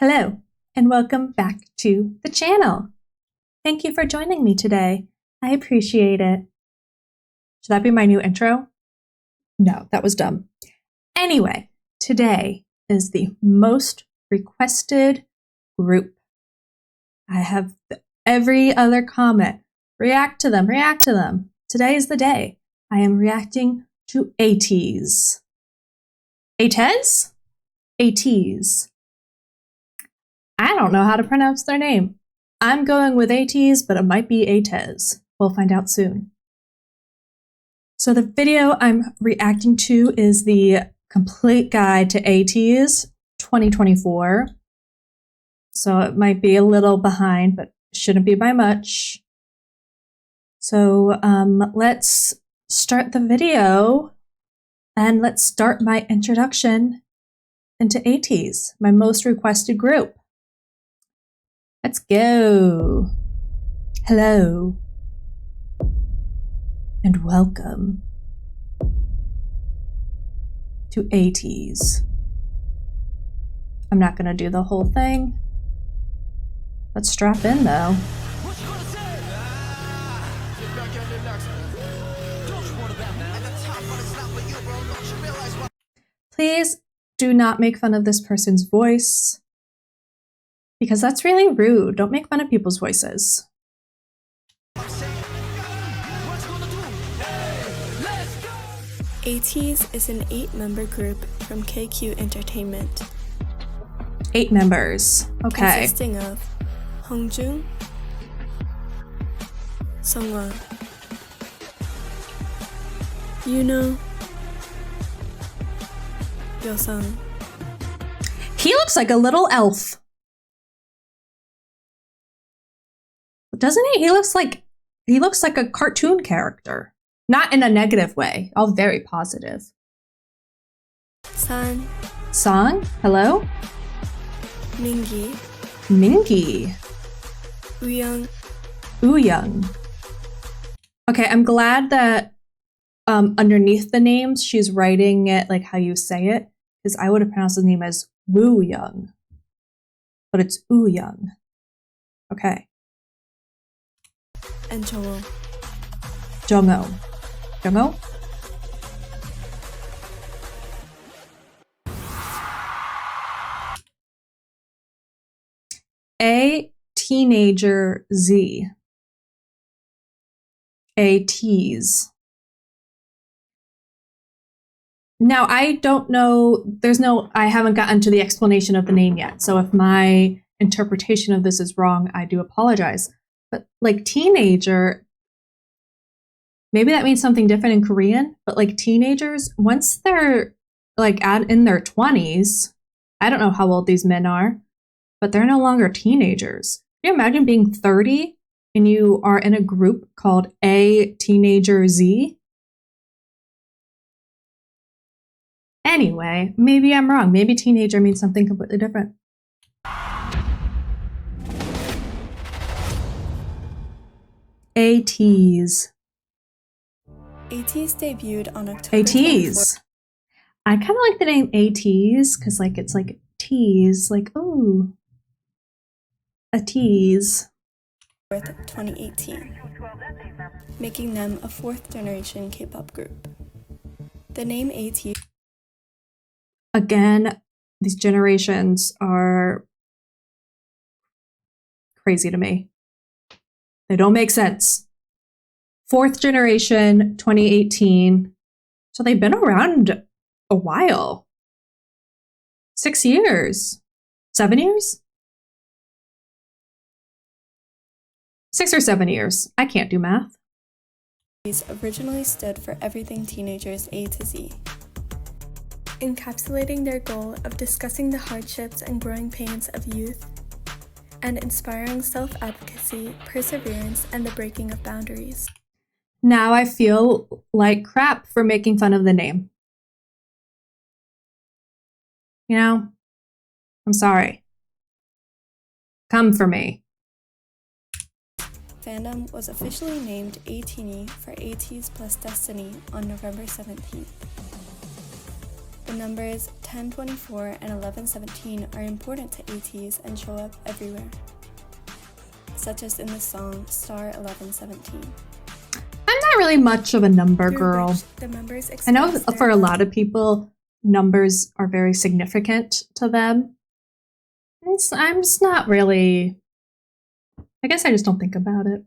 Hello, and welcome back to the channel. Thank you for joining me today. I appreciate it. Should that be my new intro? No, that was dumb. Anyway, today is the most requested group. I have every other comment. React to them, react to them. Today is the day. I am reacting to ATEEZ. ATEEZ? ATEEZ. I don't know how to pronounce their name. I'm going with ATEEZ, but it might be ATEEZ. We'll find out soon. So the video I'm reacting to is the complete guide to ATEEZ 2024. So it might be a little behind, but shouldn't be by much. So let's start the video and let's start my introduction into ATEEZ, my most requested group. Let's go. Hello. And welcome to ATEEZ. I'm not going to do the whole thing. Let's strap in though. Please do not make fun of this person's voice, because that's really rude. Don't make fun of people's voices. ATEEZ is an 8-member group from KQ Entertainment. 8 members. Okay. Consisting of Hongjung, Songhwa, Yuno, Yosung. He looks like a little elf. Doesn't he? He looks like a cartoon character. Not in a negative way. All very positive. San, Song? Hello? Mingi, Mingi. Uyung, Ooyoung. Okay, I'm glad that underneath the names, she's writing it like how you say it, because I would have pronounced his name as Wooyoung. But it's Ooyoung. Okay. and Jongho. Jongho. Jongho? A teenager Z. ATEEZ. Now, I don't know, I haven't gotten to the explanation of the name yet. So if my interpretation of this is wrong, I do apologize. But like teenager, maybe that means something different in Korean, but like teenagers, once they're like in their 20s, I don't know how old these men are, but they're no longer teenagers. Can you imagine being 30 and you are in a group called A Teenager Z? Anyway, maybe I'm wrong. Maybe teenager means something completely different. ATEEZ. ATEEZ debuted on October 24th. ATEEZ. I kind of like the name ATEEZ because like it's like tease, like ooh, a tease. 2018, making them a 4th generation K-pop group. The name ATEEZ Again, these generations are crazy to me. They don't make sense. 4th generation, 2018. So they've been around a while. 6 years. 7 years? 6 or 7 years. I can't do math. originally stood for Everything Teenagers A to Z, encapsulating their goal of discussing the hardships and growing pains of youth and inspiring self-advocacy, perseverance, and the breaking of boundaries. Now I feel like crap for making fun of the name. You know, I'm sorry. Come for me. Fandom was officially named ATEEZ for ATEEZ plus Destiny on November 17th. The numbers 1024 and 1117 are important to ATEEZ and show up everywhere, such as in the song Star 1117. I'm not really much of a number girl. The numbers I know for a lot of people, numbers are very significant to them. I'm just not really, I guess I just don't think about it.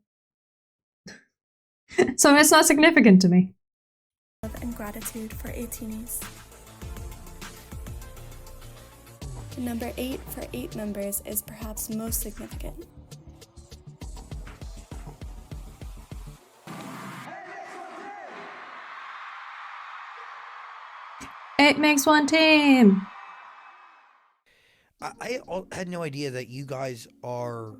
So it's not significant to me. Love and gratitude for ATEEZ. The number 8 for 8 members is perhaps most significant. It makes one team. I had no idea that you guys are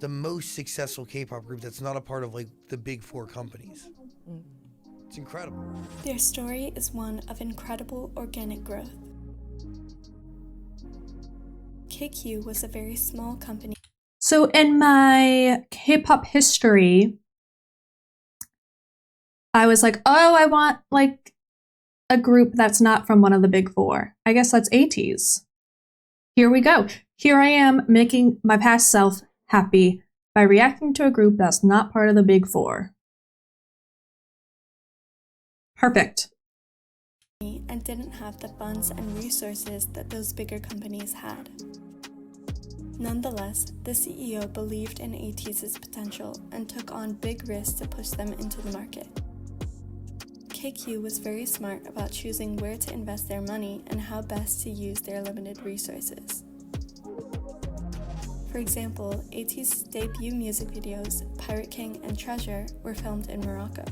the most successful K-pop group that's not a part of like the big 4 companies. It's incredible. Their story is one of incredible organic growth. KQ was a very small company. So in my K-pop history, I was like, oh, I want like a group that's not from one of the big 4. I guess that's ATEEZ. Here we go. Here I am making my past self happy by reacting to a group that's not part of the big 4. Perfect. And didn't have the funds and resources that those bigger companies had. Nonetheless, the CEO believed in ATEEZ's potential and took on big risks to push them into the market. KQ was very smart about choosing where to invest their money and how best to use their limited resources. For example, ATEEZ's debut music videos, Pirate King and Treasure, were filmed in Morocco.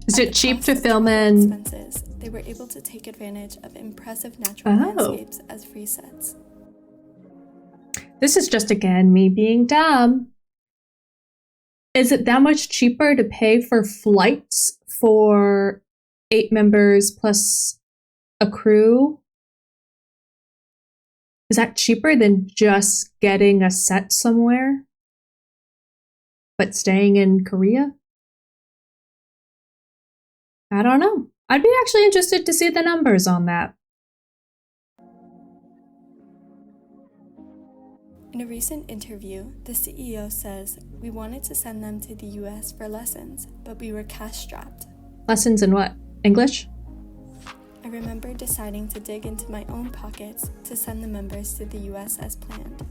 Is it cheap to film in? Expenses, they were able to take advantage of impressive natural landscapes as free sets. This is just again me being dumb. Is it that much cheaper to pay for flights for 8 members plus a crew? Is that cheaper than just getting a set somewhere, but staying in Korea? I don't know. I'd be actually interested to see the numbers on that. In a recent interview, the CEO says, "We wanted to send them to the US for lessons, but we were cash-strapped. Lessons in what? English? I remember deciding to dig into my own pockets to send the members to the US as planned."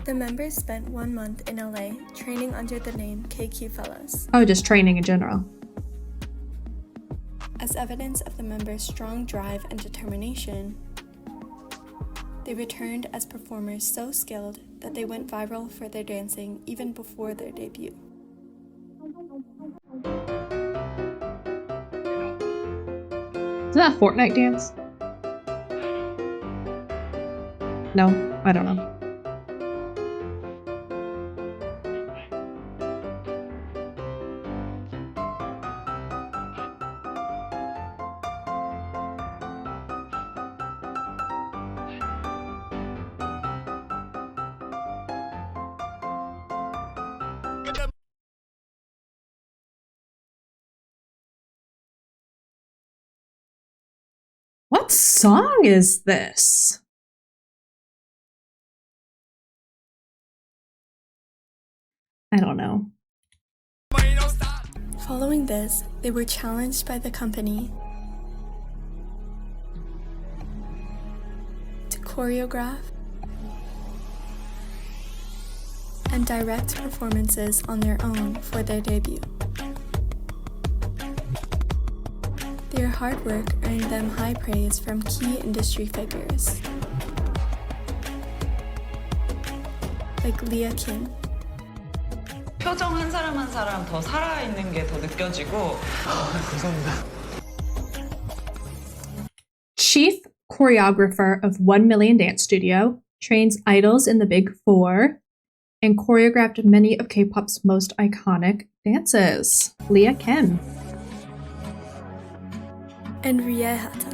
The members spent 1 month in LA training under the name KQ Fellows. Oh, just training in general. As evidence of the members' strong drive and determination, they returned as performers so skilled that they went viral for their dancing even before their debut. Is that a Fortnite dance? No, I don't know. What song is this? I don't know. Following this, they were challenged by the company to choreograph and direct performances on their own for their debut. Their hard work earned them high praise from key industry figures like Leah Kim. 표정 한 사람 한 사람 더 살아있는 게 더 느껴지고. 감사합니다. Chief choreographer of 1 Million Dance Studio, trains idols in the Big 4, and choreographed many of K-pop's most iconic dances. Leah Kim. And Riehata.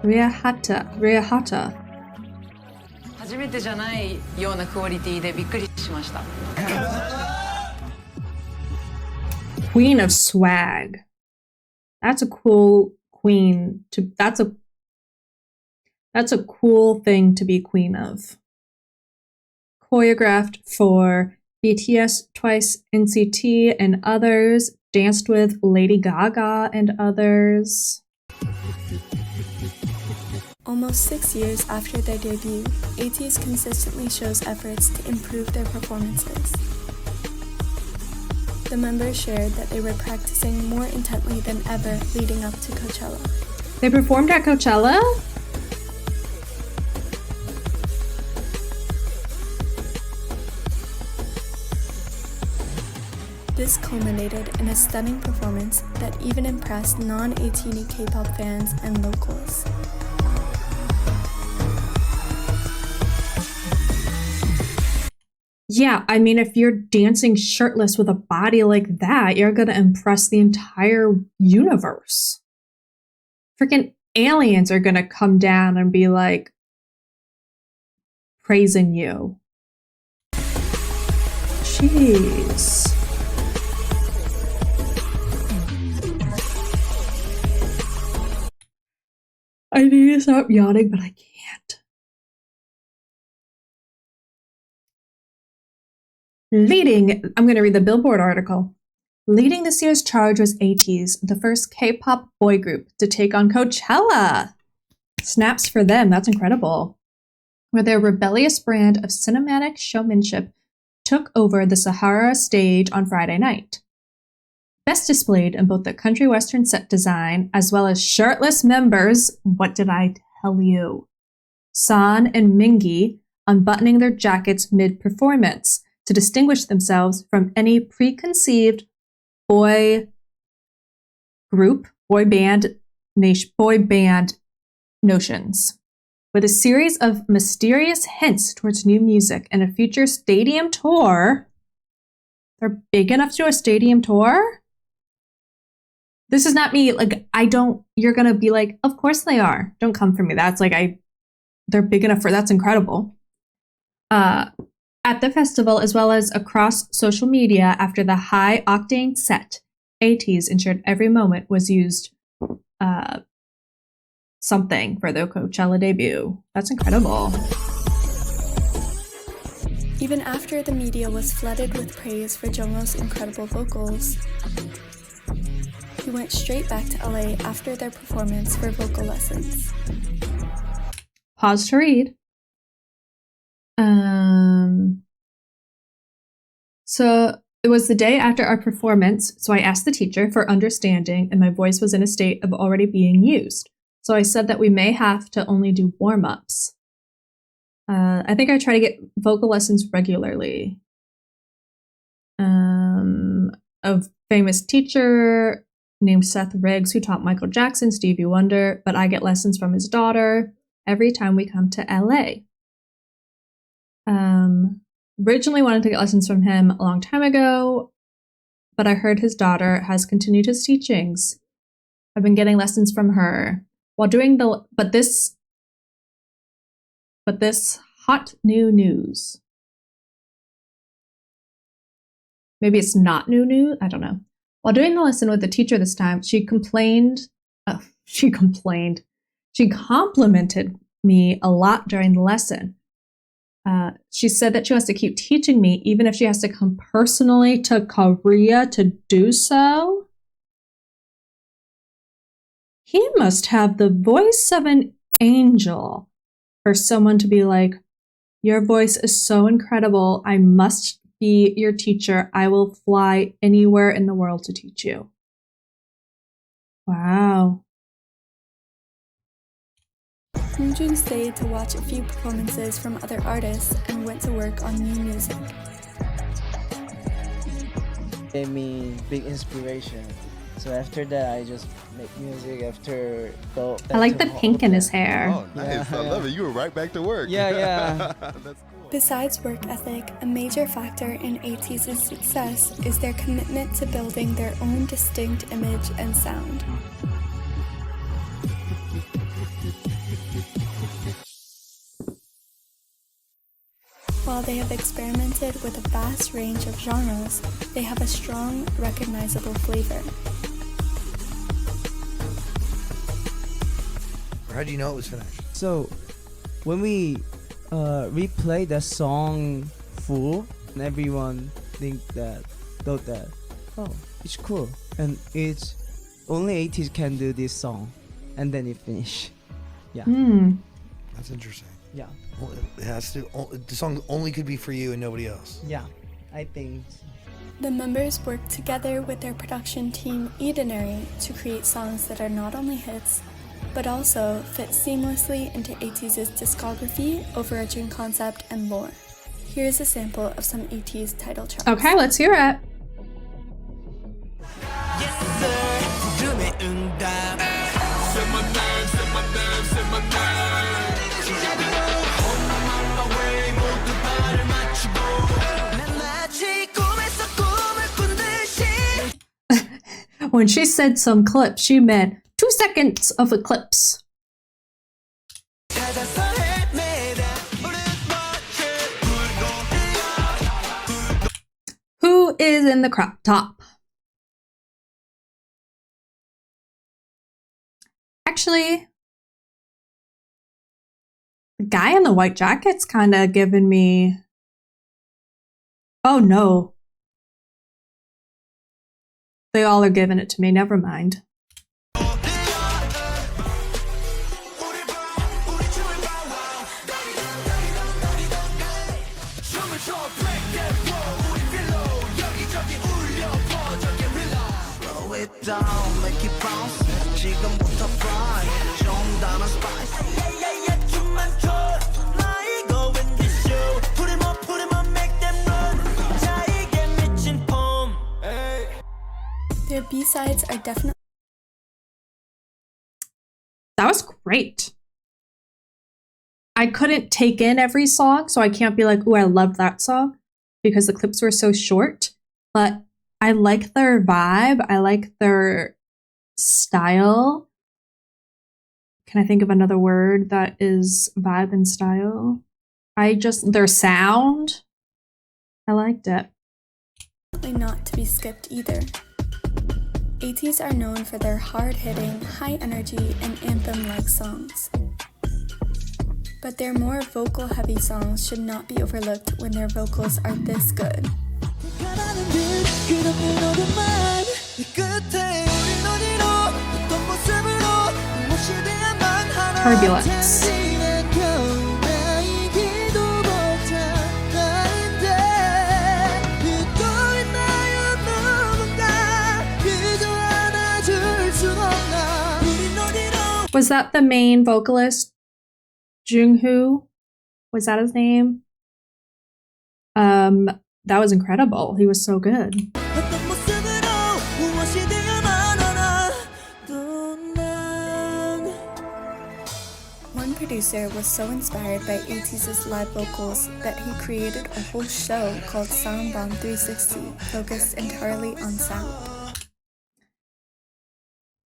Riehata. 初めてじゃないようなクオリティでびっくりしました。Queen of Swag. That's a cool queen to, that's a cool thing to be queen of. Choreographed for BTS, Twice, NCT, and others. Danced with Lady Gaga and others. Almost 6 years after their debut, ATEEZ consistently shows efforts to improve their performances. The members shared that they were practicing more intently than ever leading up to Coachella. They performed at Coachella? This culminated in a stunning performance that even impressed non-ATEEZ K-pop fans and locals. Yeah, I mean, if you're dancing shirtless with a body like that, you're gonna impress the entire universe. Freaking aliens are gonna come down and be like, praising you. Jeez. I need to stop yawning, but I can't. I'm going to read the Billboard article. Leading this year's charge was ATEEZ, the first K-pop boy group to take on Coachella. Snaps for them, that's incredible. Where their rebellious brand of cinematic showmanship took over the Sahara stage on Friday night. Best displayed in both the country western set design as well as shirtless members, what did I tell you? San and Mingi unbuttoning their jackets mid-performance to distinguish themselves from any preconceived boy band notions. With a series of mysterious hints towards new music and a future stadium tour. They're big enough to do a stadium tour? This is not me. Like, you're going to be like, of course they are. Don't come for me. That's like, they're big enough for, that's incredible. At the festival, as well as across social media after the high-octane set, ATEEZ ensured every moment was used something for their Coachella debut. That's incredible. Even after the media was flooded with praise for Jungho's incredible vocals, he went straight back to LA after their performance for vocal lessons. Pause to read. So it was the day after our performance, so I asked the teacher for understanding, and my voice was in a state of already being used. So I said that we may have to only do warm-ups. I think I try to get vocal lessons regularly. A famous teacher named Seth Riggs who taught Michael Jackson, Stevie Wonder, but I get lessons from his daughter every time we come to LA. Originally wanted to get lessons from him a long time ago, but I heard his daughter has continued his teachings. I've been getting lessons from her while doing but this hot new news. Maybe it's not new news. I don't know. While doing the lesson with the teacher this time, she complimented me a lot during the lesson. She said that she wants to keep teaching me even if she has to come personally to Korea to do so. He must have the voice of an angel for someone to be like, your voice is so incredible. I must be your teacher. I will fly anywhere in the world to teach you. Wow. Moonjun stayed to watch a few performances from other artists and went to work on new music. Gave me big inspiration. So after that, I just make music after go. I like the pink in his hair. Oh, nice. Yeah, I love it. You were right back to work. Yeah. That's cool. Besides work ethic, a major factor in ATEEZ's success is their commitment to building their own distinct image and sound. While they have experimented with a vast range of genres, they have a strong, recognizable flavor. Or how do you know it was finished? So when we replay the song full, and everyone thought that, oh, it's cool, and it's only ATEEZ can do this song, and then it finish. Yeah. That's interesting. Yeah. Well, it has to. The song only could be for you and nobody else. Yeah, I think so. The members worked together with their production team Edenary to create songs that are not only hits, but also fit seamlessly into ATEEZ's discography, overarching concept, and lore. Here's a sample of some ATEEZ title tracks. Okay, let's hear it. When she said some clips, she meant 2 seconds of a clips. Who is in the crop top? Actually, the guy in the white jacket's kind of giving me... Oh no. They all are giving it to me, never mind. Their B-sides are definitely... That was great. I couldn't take in every song, so I can't be like, oh, I loved that song, because the clips were so short. But I like their vibe. I like their style. Can I think of another word that is vibe and style? Their sound. I liked it. not to be skipped either. ATEEZ are known for their hard-hitting, high-energy, and anthem-like songs. But their more vocal-heavy songs should not be overlooked when their vocals are this good. Turbulence. Was that the main vocalist? Jungho? Was that his name? That was incredible. He was so good. One producer was so inspired by ATEEZ's live vocals that he created a whole show called Soundbomb 360, focused entirely on sound.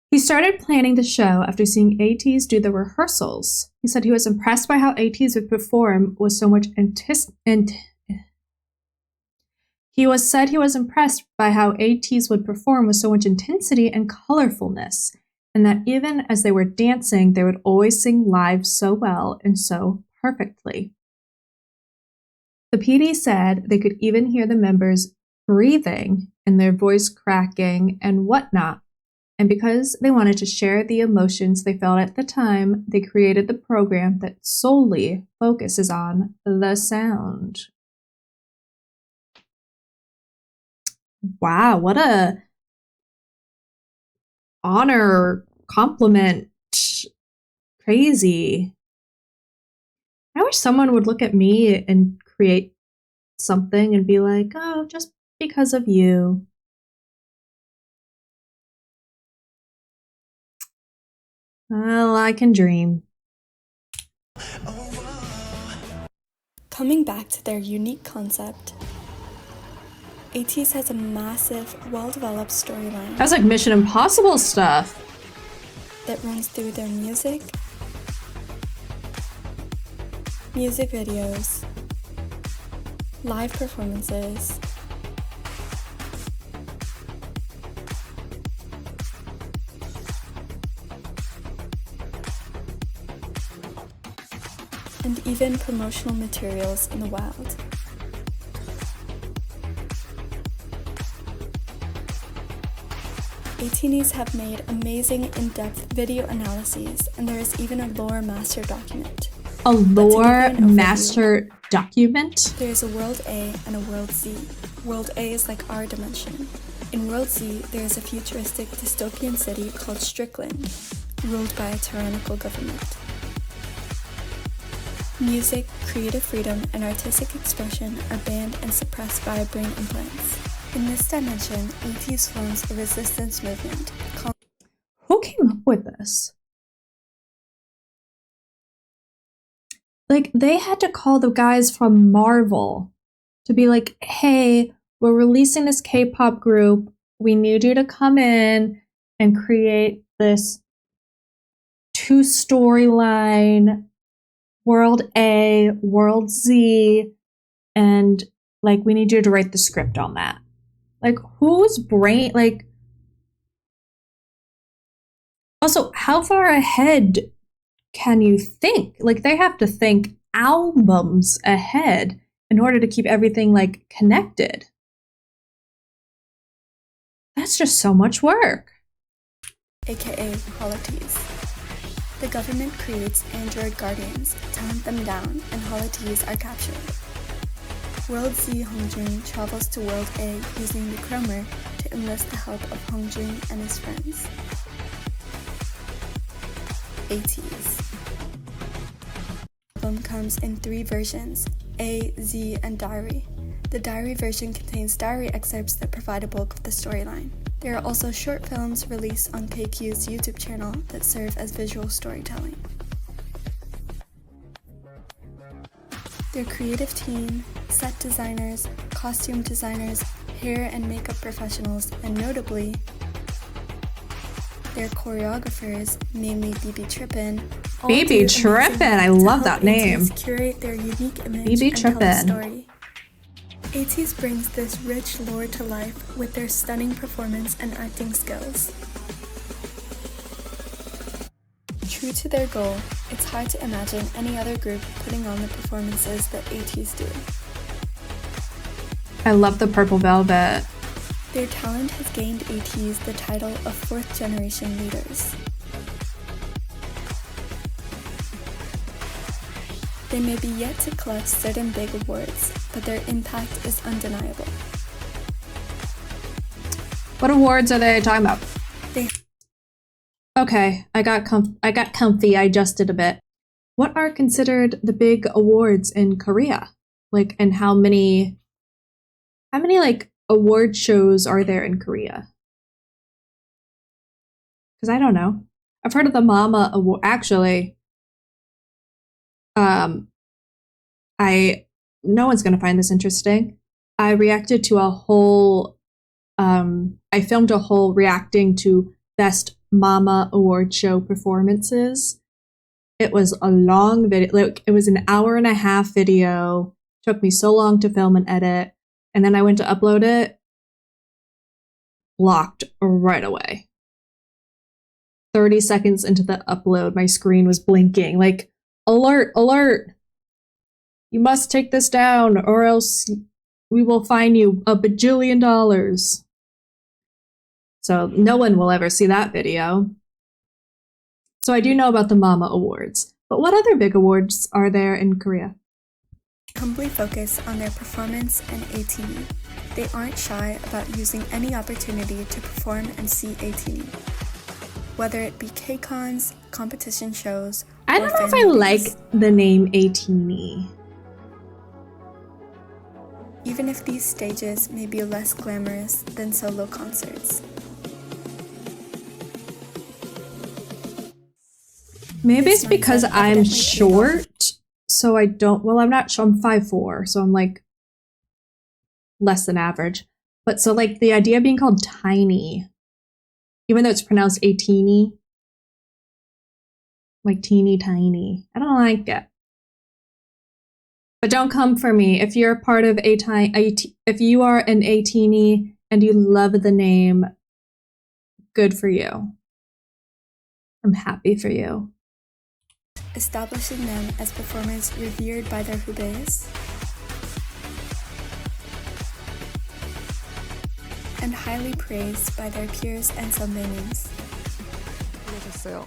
He started planning the show after seeing ATEEZ do the rehearsals. He said he was impressed by how ATEEZ would perform with so much He was impressed by how ATEEZ would perform with so much intensity and colorfulness, and that even as they were dancing, they would always sing live so well and so perfectly. The PD said they could even hear the members breathing and their voice cracking and whatnot. And because they wanted to share the emotions they felt at the time, they created the program that solely focuses on the sound. Wow, what a honor, compliment, crazy. I wish someone would look at me and create something and be like, oh, just because of you. Well, I can dream. Coming back to their unique concept, ATEEZ has a massive, well-developed storyline That's like Mission Impossible stuff. that runs through their music videos, live performances, and even promotional materials in the wild. ATEEZ have made amazing in-depth video analyses, and there is even a lore master document. A lore master document? There is a World A and a World Z. World A is like our dimension. In World Z, there is a futuristic dystopian city called Strickland, ruled by a tyrannical government. Music, creative freedom, and artistic expression are banned and suppressed via brain implants. In this dimension, ATEEZ forms a resistance movement called... Who came up with this? Like, they had to call the guys from Marvel to be like, hey, we're releasing this K-pop group. We need you to come in and create this 2-storyline, World A, World Z, and like, we need you to write the script on that. Like, whose brain, like, also, how far ahead can you think? Like, they have to think albums ahead in order to keep everything, like, connected. That's just so much work. aka ATEEZ. The government creates android guardians to hunt them down, and ATEEZ are captured. World Z Hongjun travels to World A using the Chromer to enlist the help of Hongjun and his friends. ATEEZ. The album comes in 3 versions, A, Z, and Diary. The Diary version contains diary excerpts that provide a bulk of the storyline. There are also short films released on KQ's YouTube channel that serve as visual storytelling. Their creative team, set designers, costume designers, hair and makeup professionals, and notably, their choreographers, namely BB Trippin. BB Trippin, I love that name. Curate their unique image BB and tell a Trippin. story. ATEEZ brings this rich lore to life with their stunning performance and acting skills. True to their goal, it's hard to imagine any other group putting on the performances that ATEEZ do. I love the purple velvet. Their talent has gained ATEEZ the title of 4th generation leaders. They may be yet to collect certain big awards, but their impact is undeniable. What awards are they talking about? They Okay, I got comfy, I adjusted a bit. What are considered the big awards in Korea? Like, and how many like award shows are there in Korea? Because I don't know. I've heard of the Mama Award. Actually, no one's gonna find this interesting. I reacted to a whole, I filmed a whole reacting to Best Mama Award Show performances. It was a long video. Like, it was an 1.5-hour video. Took me so long to film and edit. And then I went to upload it. Blocked right away. 30 seconds into the upload, my screen was blinking. Like, alert, alert. You must take this down or else we will fine you $1 bajillion. So no one will ever see that video. So I do know about the Mama Awards. But what other big awards are there in Korea? humbly focus on their performance and ATEEZ. They aren't shy about using any opportunity to perform and see ATEEZ. Whether it be K-cons, competition shows, I don't know if I like the name ATEEZ. Even if these stages may be less glamorous than solo concerts. Maybe it's because I'm short, so I don't, well, I'm not sure, I'm 5'4", so I'm like less than average. But so like the idea of being called tiny, even though it's pronounced ATEEZ, like teeny tiny, I don't like it. But don't come for me. If you're a part of if you are an ATEEZ and you love the name, good for you. I'm happy for you. establishing them as performers revered by their 후배s and highly praised by their peers and 선배님s.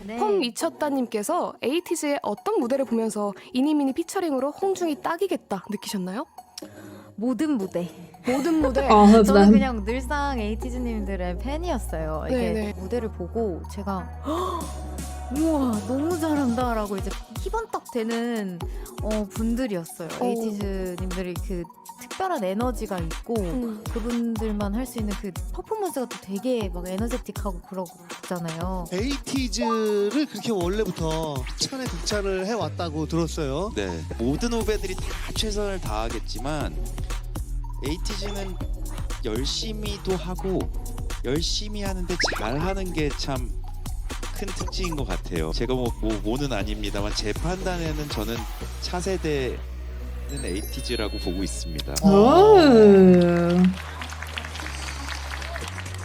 네. 펑 미쳤다님께서 에이티즈의 어떤 무대를 보면서 이니미니 피처링으로 홍중이 딱이겠다 느끼셨나요? 모든 무대. 모든 무대. All of 저는 them. 그냥 늘상 에이티즈님들의 팬이었어요. 이게 네네. 무대를 보고 제가 우와 너무 잘한다라고 이제 희번딱 되는 분들이었어요. 에이티즈님들이 그 특별한 에너지가 있고 그분들만 할 수 있는 그 퍼포먼스가 또 되게 막 에너제틱하고 그러잖아요. 에이티즈를 그렇게 원래부터 극찬에 극찬을 해왔다고 들었어요. 네, 모든 후배들이 다 최선을 다하겠지만 에이티즈는 열심히도 하고 열심히 하는데 잘하는 게 참 큰 특징인 것 같아요. 제가 뭐는 아닙니다만 제 판단에는 저는 차세대는 에이티즈라고 보고 있습니다. Oh.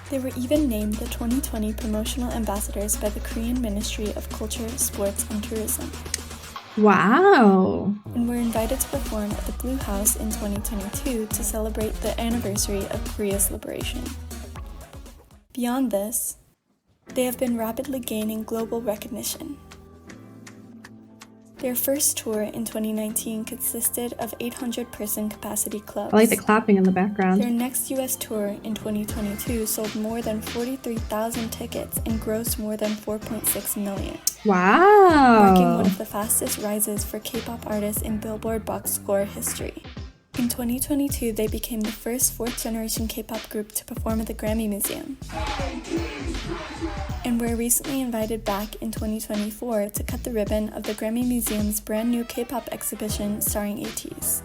They were even named the 2020 promotional ambassadors by the Korean Ministry of Culture, Sports and Tourism, Wow. and were invited to perform at the Blue House in 2022 to celebrate the anniversary of Korea's liberation. Beyond this, they have been rapidly gaining global recognition. Their first tour in 2019 consisted of 800-person capacity clubs. I like the clapping in the background. Their next US tour in 2022 sold more than 43,000 tickets and grossed more than 4.6 million, marking one Wow. of the fastest rises for K-pop artists in Billboard box score history. In 2022, they became the first fourth-generation K-pop group to perform at the Grammy Museum, and were recently invited back in 2024 to cut the ribbon of the Grammy Museum's brand new K-pop exhibition starring ATEEZ.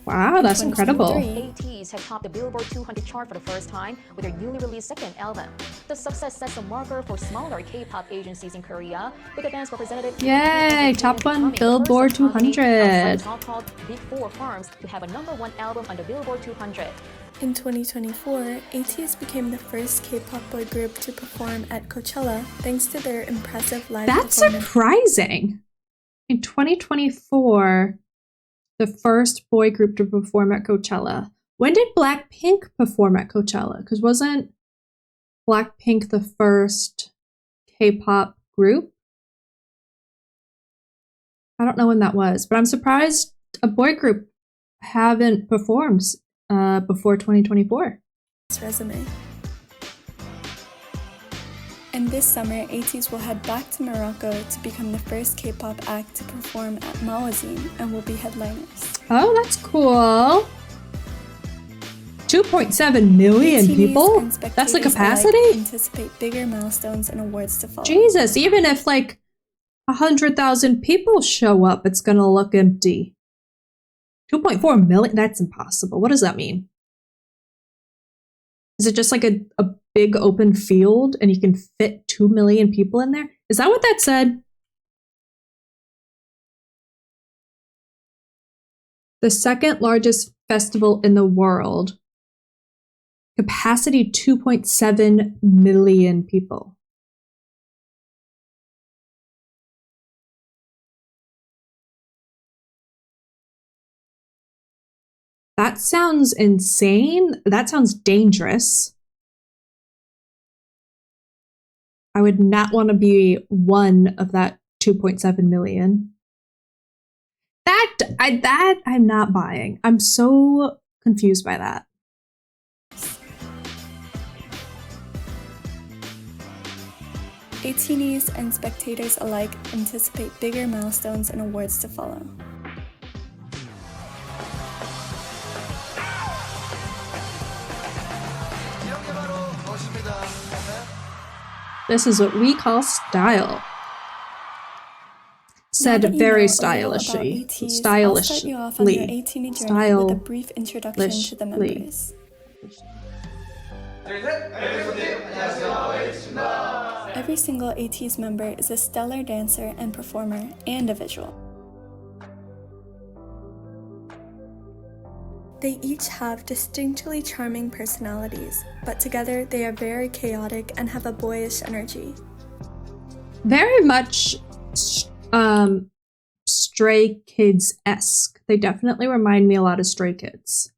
Wow, that's incredible. 2023, ATEEZ have topped the Billboard 200 chart for the first time with their newly released second album. The success sets a marker for smaller K-pop agencies in Korea, with the band's representative Yay, top one Billboard 200. So-called Big Four firms to have a #1 album on the Billboard 200. In 2024, ATEEZ became the first K-pop boy group to perform at Coachella thanks to their impressive live That's performance. surprising. In 2024, the first boy group to perform at Coachella. When did Blackpink perform at Coachella? Because wasn't Blackpink the first K-pop group? I don't know when that was, but I'm surprised a boy group haven't performed before 2024. Resume. And this summer, ATEEZ will head back to Morocco to become the first K-pop act to perform at Mawazine and will be headliners. Oh, that's cool. 2.7 million ATEEZ people? and That's the spectators capacity? alike anticipate bigger milestones and awards to follow. Jesus, even if like 100,000 people show up, it's gonna look empty. 2.4 million? That's impossible. What does that mean? Is it just like a big open field and you can fit 2 million people in there? Is that what that said? The second largest festival in the world. Capacity 2.7 million people. That sounds insane. That sounds dangerous. I would not want to be one of that 2.7 million. That I'm not buying. I'm so confused by that. ATEEZ and spectators alike anticipate bigger milestones and awards to follow. This is what we call style. Said Now that you very know a little about stylishly. ATEEZ, I'll start you off on your ATEEZ journey with a brief introduction to the Stylishly. members. Every single ATEEZ member is a stellar dancer and performer and a visual. They each have distinctly charming personalities, but together they are very chaotic and have a boyish energy. Very much Stray Kids-esque. They definitely remind me a lot of Stray Kids,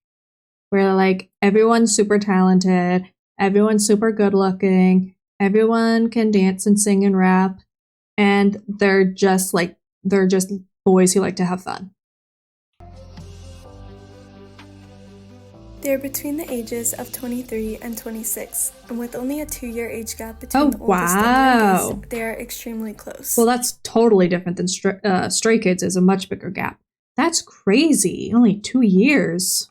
where like everyone's super talented, everyone's super good looking, everyone can dance and sing and rap, and they're just boys who like to have fun. They're between the ages of 23 and 26, and with only a 2-year age gap between the oldest and youngest, they are extremely close. Well, that's totally different than Stray Kids is a much bigger gap. That's crazy. Only 2 years.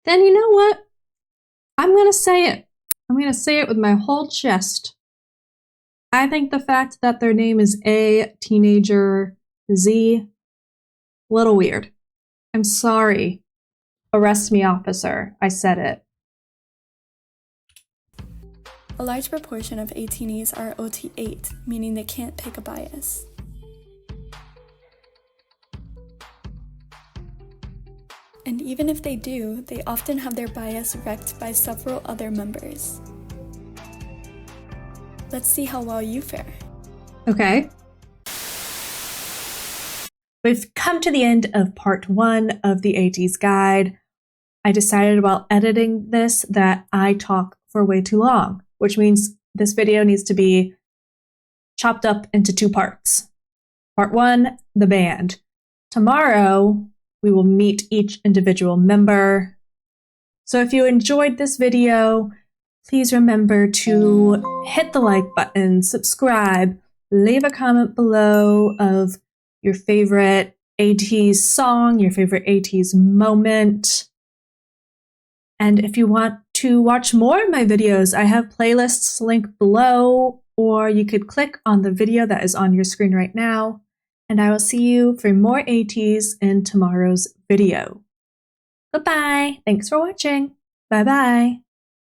Then you know what? I'm going to say it. I'm going to say it with my whole chest. I think the fact that their name is A Teenager Z, a little weird. I'm sorry. Arrest me, officer. I said it. A large proportion of ATEEZ are OT8, meaning they can't pick a bias. And even if they do, they often have their bias wrecked by several other members. Let's see how well you fare. Okay. We've come to the end of part 1 of the ATEEZ guide. I decided while editing this that I talk for way too long, which means this video needs to be chopped up into 2 parts. Part 1, the band. Tomorrow, we will meet each individual member. So if you enjoyed this video, please remember to hit the like button, subscribe, leave a comment below of your favorite ATEEZ song, your favorite ATEEZ moment. And if you want to watch more of my videos, I have playlists linked below, or you could click on the video that is on your screen right now. And I will see you for more ATEEZ in tomorrow's video. Goodbye. Thanks for watching. Bye-bye.